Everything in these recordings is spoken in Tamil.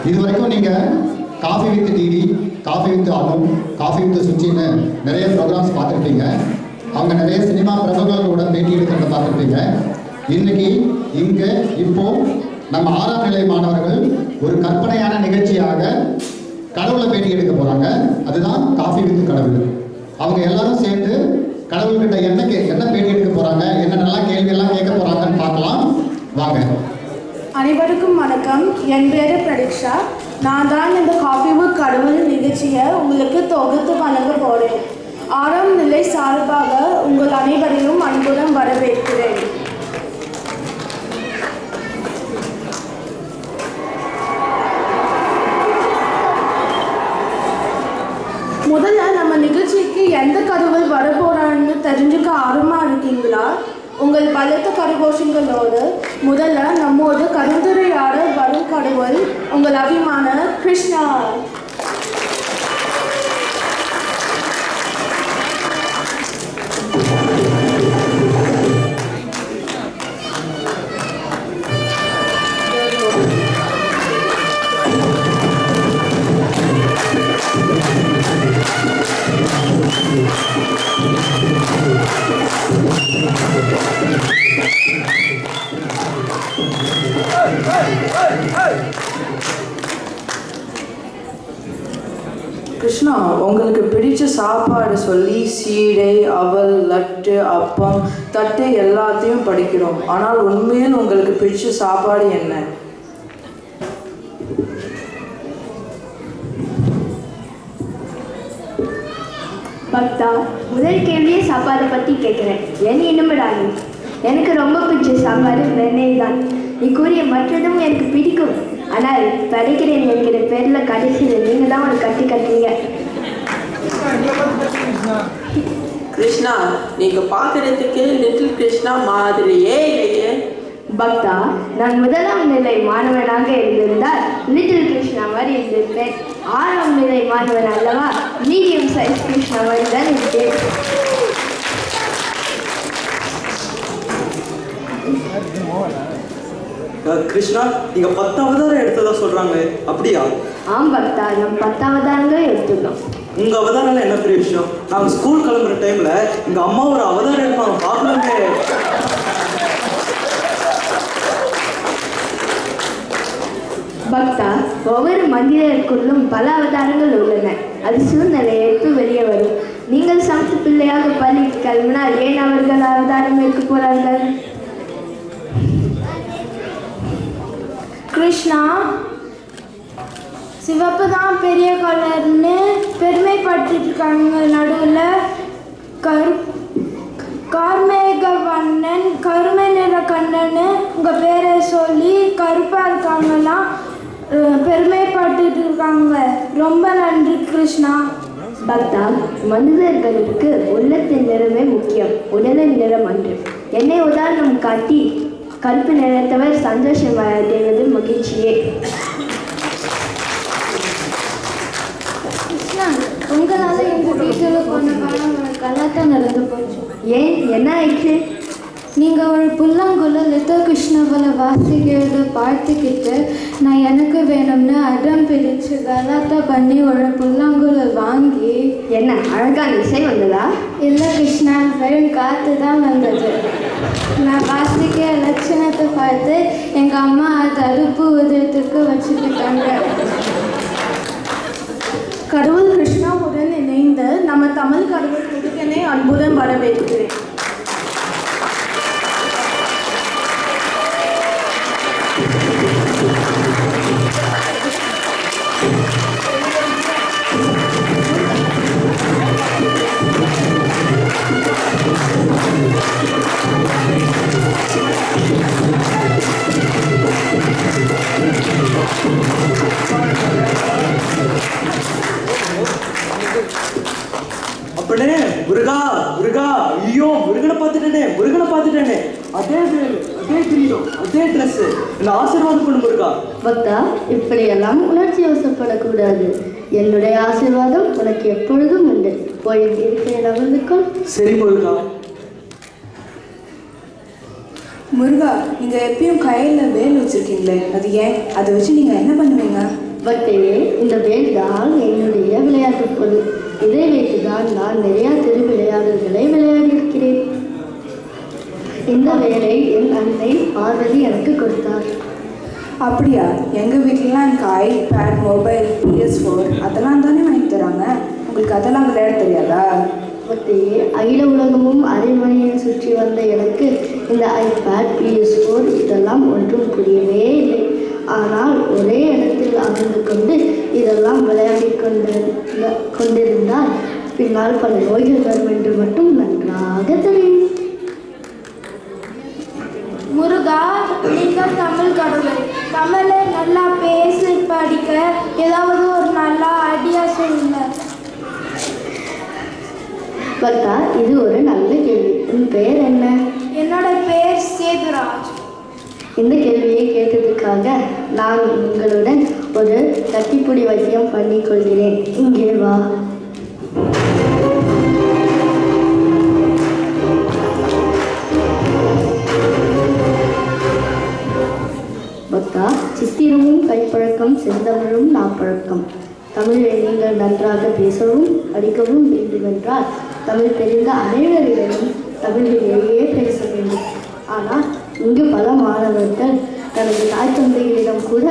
இது வரைக்கும் நீங்கள் coffee with DD, coffee with Anu, coffee with சுச்சின்னு நிறைய ப்ரோக்ராம்ஸ் பார்த்துருப்பீங்க. அவங்க நிறைய சினிமா பிரபலங்களோட பேட்டி எடுக்கிறத பார்த்துருப்பீங்க. இன்னைக்கு இங்கே இப்போ நம்ம 6ஆம் நிலை மாணவர்கள் ஒரு கற்பனையான நிகழ்ச்சியாக கடவுளை பேட்டி எடுக்க போகிறாங்க. அதுதான் காஃபி வித் கடவுள். அவங்க எல்லாரும் சேர்ந்து கடவுள்கிட்ட என்ன பேட்டி எடுக்க போகிறாங்க, என்னென்னலாம் கேள்வியெல்லாம் கேட்க போகிறாங்கன்னு பார்க்கலாம். வாங்க. அனைவருக்கும் வணக்கம். என் பேர் பிரதீக்ஷா. நான் தான் இந்த காஃபி வித் கடவுள் நிகழ்ச்சியை உங்களுக்கு தொகுத்து வழங்க போகிறேன். 6ஆம் நிலை சார்பாக உங்கள் அனைவரையும் அன்புடன் வரவேற்கிறேன். முதல்ல நம்ம நிகழ்ச்சிக்கு எந்த கடவுள் வரப்போறான்னு தெரிஞ்சுக்க ஆர்வமாக இருக்கீங்களா? உங்கள் பலத்த கரகோஷங்களோடு முதல்ல நம்மோடு கருந்துரையாட வரும் கடவுள் உங்கள் அபிமான கிருஷ்ணா. கிருஷ்ணா, உங்களுக்கு பிடிச்ச சாப்பாடு சொல்லி சீடை, அவல், லட்டு, அப்பம், தட்டு எல்லாத்தையும் படிக்கிறோம். ஆனால் உண்மையில் உங்களுக்கு பிடிச்ச சாப்பாடு என்ன? பக்தா, முதல் கேள்வியே சாப்பாடை பற்றி கேட்குறேன். என்ன இனிமடாது? எனக்கு ரொம்ப பிடிச்ச சாப்பாடு வெண்ணெய் தான். நீ கூறிய மற்றதும் எனக்கு பிடிக்கும். ஆனால் படிக்கிறேன் என்கிற பேரில் கடைசியில் நீங்கள் தான் ஒரு கட்டுறீங்க. கிருஷ்ணா, நீங்க பார்க்கறதுக்கு லிட்டில் கிருஷ்ணா மாதிரியே இல்லையே. பக்தா, நான் 1ஆம் நிலை மாணவனாக இருந்திருந்தால் லிட்டில் கிருஷ்ணா மாதிரி இருந்திருப்பேன். 6ஆம் நிலை மாணவன் அல்லவா, மீடியம் சைஸ் கிருஷ்ணா மாதிரி தான் இருக்கேன். கிருஷ்ணா, நீங்க 10 அவதாரம் எடுத்ததா சொல்றாங்க, அப்படியா? ஆம் பக்தா, நம்ம 10 அவதாரங்கள் எடுத்துட்டோம். உங்க அவதாரம் என்ன பெரிய விஷயம். நாங்க ஸ்கூல் கிளம்புற டைம்ல எங்க அம்மா ஒரு அவதாரம் எடுப்பாங்க, பார்க்கலாமே. பக்தா, ஒவ்வொரு மந்திரத்திற்குள்ளும் பல அவதாரங்கள் உள்ளன. அது சூழ்நிலையை எடுத்து வெளியே வரும். நீங்கள் சமத்து பிள்ளையாக பள்ளிக்கு கிளம்பினால் ஏன் அவர்கள் அவதாரம் எடுக்க போறார்கள்? கிருஷ்ணா, சிவப்பு தான் பெரிய கலர்னு பெருமைப்படுத்திட்டு இருக்காங்க. நடுவில் கார்மேகவண்ணன், கருமை நிற கண்ணன்னு உங்கள் பேரை சொல்லி கருப்பாக இருக்காங்கலாம் பெருமைப்பட்டு இருக்காங்க. ரொம்ப நன்றி கிருஷ்ணா. பக்தா, மனிதர்களுக்கு உள்ளத்தின் நிறமே முக்கியம், உடலின் நிறம் அன்று. என்னை உதாரணம் காட்டி கருப்பு நிறத்தவர் சந்தோஷமடைவது மகிழ்ச்சியே. கிருஷ்ணா, உங்களால் எங்கள் வீட்டில் போன காலம் கலாட்டம் நடந்து போச்சு. ஏன், என்ன ஆயிடுச்சு? நீங்கள் ஒரு புல்லாங்குழ லிட்டில் கிருஷ்ணாவில் வாசிக்கிறத பார்த்துக்கிட்டு நான் எனக்கு வேணும்னு அடம் பிடிச்சு கலாட்டா பண்ணி ஒரு புல்லாங்குழ வாங்கி. என்ன அழகான இசை வந்ததா? இல்லை கிருஷ்ணா, வெறும் காற்று தான் வந்தது. நான் வாசிக்க லட்சணத்தை பார்த்து எங்கள் அம்மா அது அடுப்பு உதயத்துக்கு வச்சுக்கிட்டாங்க. கடவுள் கிருஷ்ணாவுடன் இணைந்து நம்ம தமிழ் கடவுள் முருகனை அன்புடன் வரவேற்கிறேன். அப்படியே முருகா முருகா, ஐயோ முருகனை பார்த்துட்டேனே. அதே கிரீடம், அதே ட்ரெஸ், என்ன ஆசீர்வாதம் பண்ணு முருகா. பக்தா, இப்படியெல்லாம் உணர்ச்சி வசப்படக்கூடாது. என்னுடைய ஆசீர்வாதம் உனக்கு எப்பொழுதும் உண்டு. போய் இருக்கிற அவர்களுக்கும். சரி முருகா. முருகா, நீங்கள் எப்பயும் கையில் வேல் வச்சுருக்கீங்களே, அது ஏன்? அதை வச்சு நீங்கள் என்ன பண்ணுவீங்க? பக்தையே, இந்த வேல் தான் என்னுடைய விளையாட்டு பொருள். இதை வைத்துதான் நான் நிறைய தெரு விளையாட்டுகளை விளையாடியிருக்கிறேன். இந்த வேலை என் அன்னை பார்வதி எனக்கு கொடுத்தார். அப்படியா? எங்கள் வீட்டிலலாம் எனக்கு ஐபேட், மொபைல், PS4 அதெல்லாம் தானே வாங்கி தராங்க. உங்களுக்கு அதெல்லாம் விளையாட தெரியாதா? பக்தையே, அகில உலகமும் அரைமணியை சுற்றி வந்த எனக்கு இந்த ஐபேட், PS4 இதெல்லாம் ஒன்றும் புரியவே இல்லை. ஆனால் ஒரே இடத்தில் அமர்ந்து கொண்டு இதெல்லாம் விளையாடி கொண்டிருந்தால் பின்னால் பல நோய்கள் வரும் என்று மட்டும் நன்றாக தெரியும். முருகா, நீங்கள் தமிழ் கடவுள். தமிழை நல்லா பேசி படிக்க ஏதாவது ஒரு நல்ல ஐடியா சொல்லுங்க. பக்தா, இது ஒரு நல்ல கேள்வி. உன் பெயர் என்ன? என்னோட பேர் சேதுராஜ். இந்த கேள்வியை கேட்டதுக்காக நான் உங்களுடன் ஒரு கட்டிப்புடி வைத்தியம் பண்ணிக்கொள்கிறேன். இங்கே வா. பக்தா, சித்திரமும் கைப்பழக்கம், செந்தமிழும் நாப்பழக்கம். தமிழை நீங்கள் நன்றாக பேசவும் படிக்கவும் வேண்டுமென்றால் தமிழ் தெரிந்த அனைவரிடமும் தமிழிலேயே பேச வேண்டும். ஆனால் இங்கு பல மாணவர்கள் தனது தாய் தந்தைகளிடம் கூட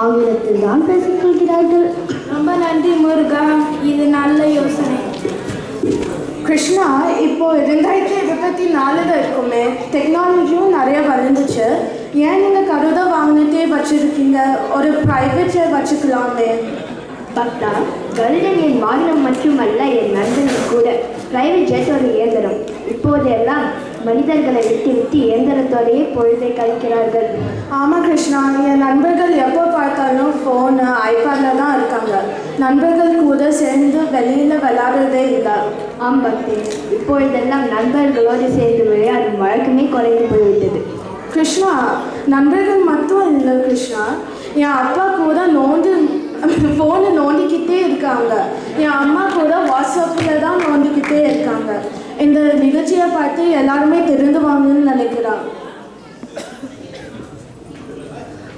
ஆங்கிலத்தில் தான் பேசிக்கொள்கிறார்கள். ரொம்ப நன்றி முருகா, இது நல்ல யோசனை. கிருஷ்ணா, இப்போ 2024 இருக்குமே, டெக்னாலஜியும் நிறைய வளர்ந்துச்சு. ஏன் நீங்கள் கருதை வாங்கிட்டே வச்சுருக்கீங்க? ஒரு ப்ரைவேட் ஜெட் வச்சுக்கலாமே. பக்தா, கருடன் என் வாகனம் மட்டுமல்ல, என் நண்பனும் கூட. பிரைவேட் ஜெட் ஒரு இயந்திரம். இப்போதெல்லாம் மனிதர்களை விட்டு இயந்திரத்தோடையே பொழுதை கழிக்கிறார்கள். ஆமாம் கிருஷ்ணா, என் நண்பர்கள் எப்போ பார்த்தாலும் ஃபோனு, ஐபேடில் தான் இருக்காங்க. நண்பர்கள் கூட சேர்ந்து வெளியில் விளையாடுறதே இல்லை. ஆம் பக்தி, இப்பொழுதெல்லாம் நண்பர்களோடு சேர்ந்து விளையாடும் வழக்கமே குறைந்து போய்விட்டது. கிருஷ்ணா, நண்பர்கள் மட்டும் இல்லை கிருஷ்ணா, என் அப்பா கூட ஃபோனை நோண்டிக்கிட்டே இருக்காங்க. என் அம்மா கூட வாட்ஸ்அப்பில் தான் நோண்டிக்கிட்டே இருக்காங்க. இந்த நிகழ்ச்சியை பார்த்து எல்லாருமே தெரிந்துவாங்கன்னு நினைக்கிறாங்க.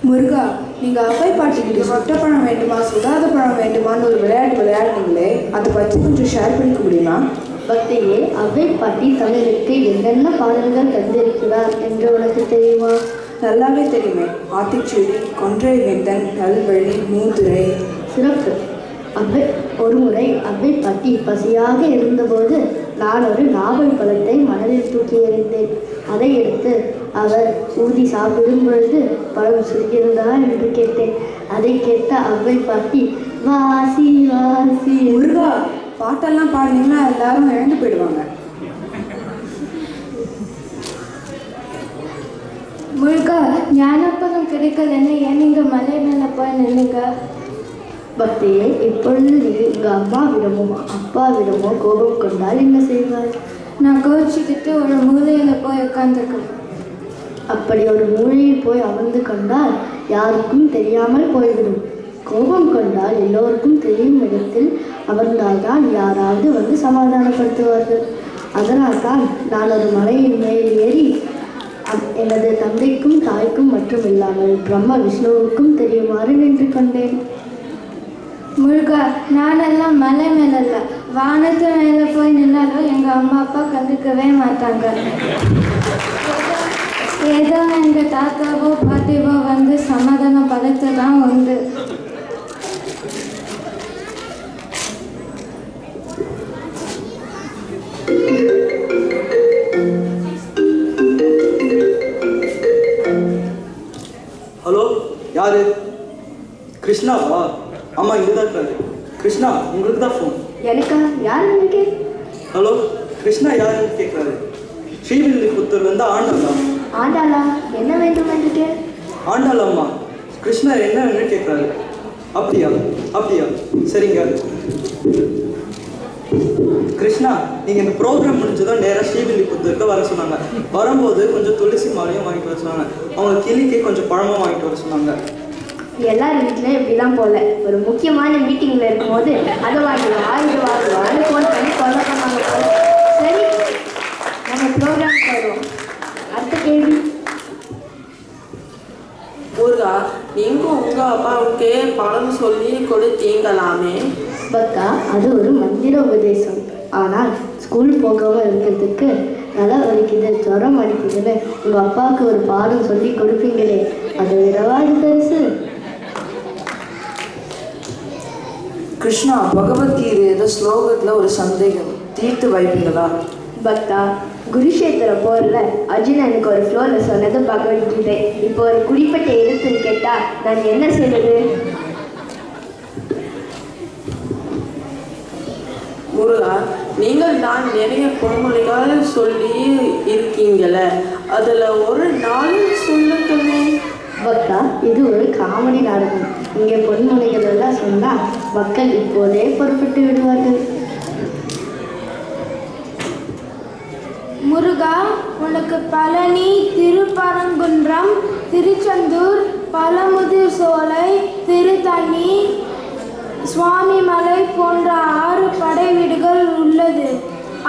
முருகா, நீங்கள் அவை பாட்டிக்கிட்டு சொட்டப்பழம் வேண்டுமா சுதாத பழம் வேண்டுமான்னு ஒரு விளையாட்டு விளையாடுனீங்களே, அதை பற்றி கொஞ்சம் ஷேர் பண்ணிக்க முடியுமா? பக்தியே, அவை பாட்டி தமிழுக்கு என்னென்ன பாடல்கள் தந்திருக்கிறார் என்று உனக்கு தெரியுமா? நல்லாவே தெரியுமே. ஆத்திச்சூடி, கொன்றை வேந்தன், நல்வழி, மூதுரை. சிறப்பு. ஒரு முறை அவ்வை பாட்டி பசியாக இருந்தபோது நான் ஒரு நாவல் பழத்தை மணலில் தூக்கி எறிந்தேன். அதை எடுத்து அவர் ஊதி சாப்பிடும் பொழுது பழம் சுருக்கிறதா என்று கேட்டேன். அதை கேட்ட அவ்வை பாட்டி வாசி வாசி. முருகா, பாட்டெல்லாம் பாடினீங்கன்னா எல்லாரும் இழந்து போயிடுவாங்க. முருகா, ஞானப்பதம் கிடைக்கலன்னு ஏன் நீங்கள் மலை மேலே போய் நின்னுங்க? பக்தியே, இப்பொழுது நீ உங்கள் அம்மாவிடமோ அப்பாவிடமோ கோபம் கொண்டால் என்ன செய்வார்? நான் கோச்சிக்கிட்டு ஒரு மூலையில் போய் உட்காந்துருக்கேன். அப்படி ஒரு மூலையில் போய் அமர்ந்து கொண்டால் யாருக்கும் தெரியாமல் போய்விடும். கோபம் கொண்டால் எல்லோருக்கும் தெரியும் இடத்தில் அமர்ந்தால்தான் யாராவது வந்து சமாதானப்படுத்துவார்கள். அதனால்தான் நான் ஒரு மலையின் மேல் ஏறி எனது தந்தைக்கும் தாய்க்கும் மட்டும் இல்லாமல் பிரம்ம விஷ்ணுவுக்கும் தெரியுமாறு நின்று கொண்டேன். முருகா, நானெல்லாம் மலை மேல வானத்து மேலே போய் நின்னாலும் எங்கள் அம்மா அப்பா கண்டுக்கவே மாட்டாங்க. ஏதோ எங்கள் தாத்தாவோ பாட்டிவோ வந்து சமாதானப்படுத்த தான் உண்டு. ஹலோ, யாரு? கிருஷ்ணாவா? ஆமாம், இங்கே தான் இருக்காரு. கிருஷ்ணா, உங்களுக்கு தான் ஃபோன். எனக்கா? யார் எனக்கு? ஹலோ, கிருஷ்ணா யாருன்னு கேட்குறாரு. ஸ்ரீவில்லிபுத்தூர் வந்து ஆண்டாளா? ஆண்டாளா? என்ன வேண்டும் என்று கே? ஆண்டாள் அம்மா, கிருஷ்ணா என்ன வேணும்னு கேட்குறாரு. அப்படியா அப்படியா, சரிங்க. கிருஷ்ணா, நீங்கள் இந்த ப்ரோக்ராம் முடிஞ்சதும் நேராக ஸ்ரீவில்லிபுத்தூருக்கு வர சொன்னாங்க. வரும்போது கொஞ்சம் துளசி மாலையும் வாங்கிட்டு வர சொன்னாங்க. அவங்க கிளிக்கு கொஞ்சம் பழமும் வாங்கிட்டு வர சொன்னாங்க. எல்லாரும் வீட்டில் இப்படிலாம் போகல. ஒரு முக்கியமான மீட்டிங்கில் இருக்கும்போது அதை வாங்குவா இது வாங்குவான்னு ஃபோன் பண்ணி சொல்ல பண்ணாங்க. சரி, நம்ம ப்ரோக்ராம் போயிடுவோம். அடுத்த கேள்வி. முருகா, நீங்களும் உங்கள் உங்கள் அப்பாவுக்கு பாடம் சொல்லி கொடுத்தீங்களாமே. பக்தா, அது ஒரு மந்திர உபதேசம். ஆனால் ஸ்கூல் போகாமல் இருக்கிறதுக்கு நல்லா வலிக்குது, ஜுரம் அடிக்குதுன்னு உங்கள் அப்பாவுக்கு ஒரு பாடம் சொல்லி கொடுப்பீங்களே, அதை விடவா இது பெருசு? கிருஷ்ணா, பகவத்கீதை ஸ்லோகத்தில் ஒரு சந்தேகம், தீர்த்து வைப்பீங்களா? பக்தா, குருஷேத்திர போரில் அர்ஜுன் எனக்கு ஒரு ஃப்ளோரில் சொன்னது பகவத்கீதை. இப்போ ஒரு குறிப்பிட்ட எழுத்துன்னு கேட்டால் நான் என்ன செய்வது? முருகா, நீங்கள் தான் நிறைய பொன்மொழிகள் சொல்லி இருக்கீங்களே, அதில் ஒரு நாள் சொல்லுங்களே. பக்தா, இது ஒரு காமெடி நாடகம். இங்கே பொன்மொழிகள் எல்லாம் சொன்னால் மக்கள் இப்போதே பொறுப்பட்டு விடுவார்கள். முருகா, உனக்கு பழனி, திருப்பரங்குன்றம், திருச்செந்தூர், பழமுதிர் சோலை, திருத்தணி, சுவாமிமலை போன்ற 6 படை வீடுகள் உள்ளது.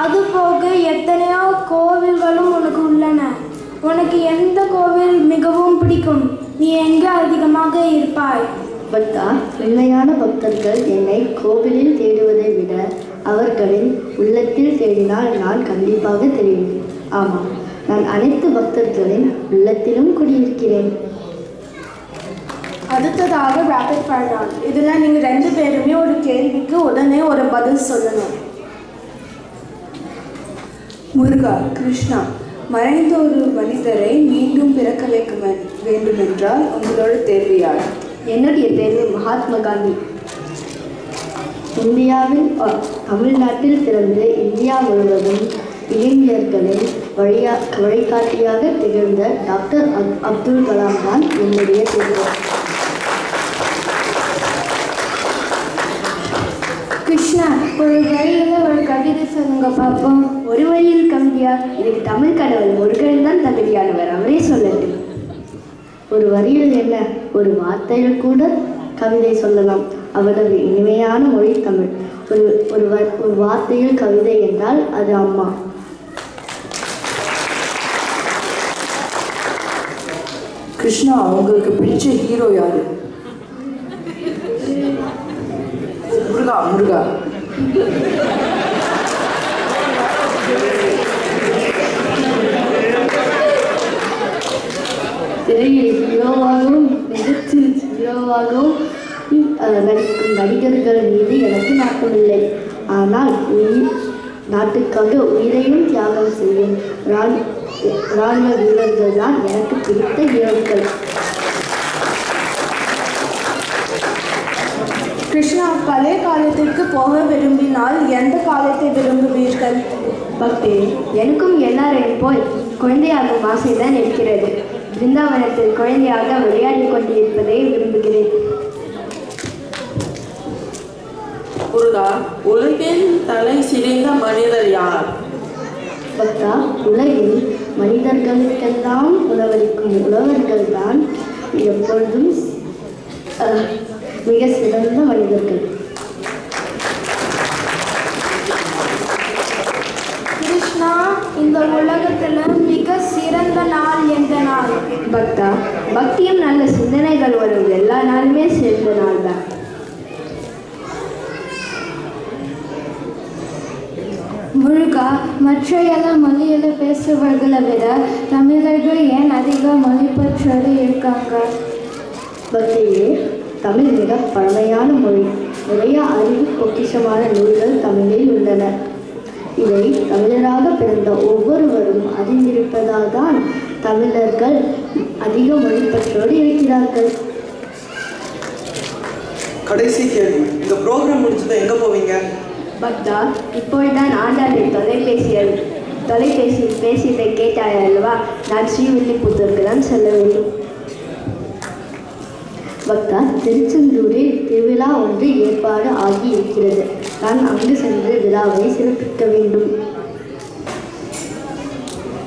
அதுபோக எத்தனையோ கோவில்களும் உனக்கு உள்ளன. உனக்கு எந்த கோவில் மிகவும் பிடிக்கும்? நீ எங்கே அதிகமாக இருப்பாய்? பக்தா, உண்மையான பக்தர்கள் என்னை கோவிலில் தேடுவதை விட அவர்களின் உள்ளத்தில் தேடினால் நான் கண்டிப்பாக தெரியும். ஆமாம், நான் அனைத்து பக்தர்களின் உள்ளத்திலும் குடியிருக்கிறேன். அடுத்ததாக ரேபிட் ஃபயர் ரவுண்ட். இதில் நீங்கள் 2 பேருமே ஒரு கேள்விக்கு உடனே ஒரு பதில் சொல்லணும். முருகா, கிருஷ்ணா, மறைந்த ஒரு மனிதரை மீண்டும் பிறக்க வைக்க வேண்டுமென்றால் உங்களோட தேர்வு யார்? என்னுடைய தேர்வு மகாத்மா காந்தி. இந்தியாவில் தமிழ்நாட்டில் பிறந்து இந்தியா முழுவதும் இளைஞர்களின் வழிகாட்டியாக திகழ்ந்த டாக்டர் அப்துல் கலாம் தான் என்னுடைய தேர்வு. கிருஷ்ணா, ஒரு வரியில் ஒரு கவிதை சொல்லுங்க பார்ப்போம். ஒரு வரியில் கவிதையா? இதுக்கு தமிழ் கடவுள் முருகன் தான் தகுதியானவர், அவரே சொல்லட்டும். ஒரு வரியில் என்ன, ஒரு வார்த்தையில் கூட கவிதை சொல்லலாம். அவ்வளவு இனிமையான மொழி தமிழ். ஒரு வார்த்தையில் கவிதை என்றால் அது அம்மா. கிருஷ்ணா, உங்களுக்கு பிடிச்ச ஹீரோ யாரு? முருகா, முருகா. திரையில் ஹீரோவாகவும் நிகழ்ச்சியில் ஹீரோவாகவும் நடிக்கும் நடிகர்கள் மீது எனக்கு நாட்டமில்லை. ஆனால் நாட்டுக்காக உயிரையும் தியாகம் செய்யும் இராணுவ வீரர்கள் தான் எனக்கு பிடித்த ஹீரோக்கள். கிருஷ்ணா, பழைய காலத்திற்கு போக விரும்பினால் எந்த காலத்தை விரும்புவீர்கள்? பக்தே, எனக்கும் எல்லாரையும் போய் குழந்தையாகும் ஆசைதான் இருக்கிறது. பிருந்தாவனத்தில் குழந்தையாக விளையாடி கொண்டிருப்பதை விரும்புகிறேன். முருகா, உலகின் தலை சிறந்த மனிதர் யார்? பக்தா, உலகில் மனிதர்களுக்கெல்லாம் உணவளிக்கும் உழவர்கள் தான் எப்பொழுதும் மிக சிறந்த மனிதர்கள். கிருஷ்ணா, இந்த உலகத்தில் மிக சிறந்த நாள் எந்த நாள்? பக்தா, பக்தியும் நல்ல சிந்தனைகள் வரும் எல்லா நாளுமே சிறந்த நாள் தான். முருகா, மற்ற எல்லா மொழியில் பேசுபவர்களை விட தமிழர்கள் ஏன் அதிக மொழி பற்றோடு இருக்காங்க? பக்தியே, தமிழ் மிக பழமையான மொழி. நிறைய அறிவு பொக்கிஷமான நூல்கள் தமிழில் உள்ளன. இதை தமிழராக பிறந்த ஒவ்வொருவரும் அறிந்திருப்பதால் தான் தமிழர்கள் அதிக மொழிப்பற்றோடு இருக்கிறார்கள். கடைசி கேள்வி, இந்த ப்ரோக்ராம் முடிச்சதை எங்கே போவீங்க? பக்தா, இப்பொழுதுதான் ஆண்டாண்டை தொலைபேசியில் பேசியதை கேட்டாய் அல்லவா? நான் ஸ்ரீவில்லிபுத்தூருக்கு தான் செல்ல வேண்டும். பக்தா, திருச்செந்தூரில் திருவிழா ஒன்று ஏற்பாடு ஆகி இருக்கிறது. நான் அங்கு சென்று விழாவை சிறப்பிக்க வேண்டும்.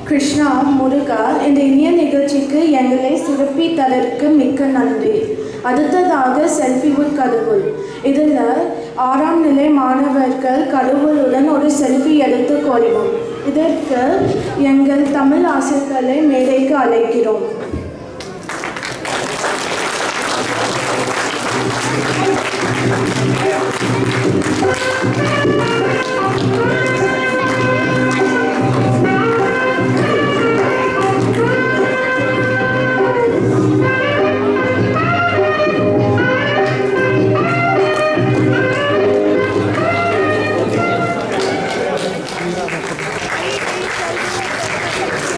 கிருஷ்ணா, முருகா, இந்த இனிய நிகழ்ச்சிக்கு எங்களை சிறப்பித்ததற்கு மிக்க நன்றி. அடுத்ததாக செல்ஃபி வித் கடவுள். இதில் 6ஆம் நிலை மாணவர்கள் கடவுளுடன் ஒரு செல்ஃபி எடுத்து கொள்வோம். இதற்கு எங்கள் தமிழ் ஆசிரியர்களை மேடைக்கு அழைக்கிறோம்.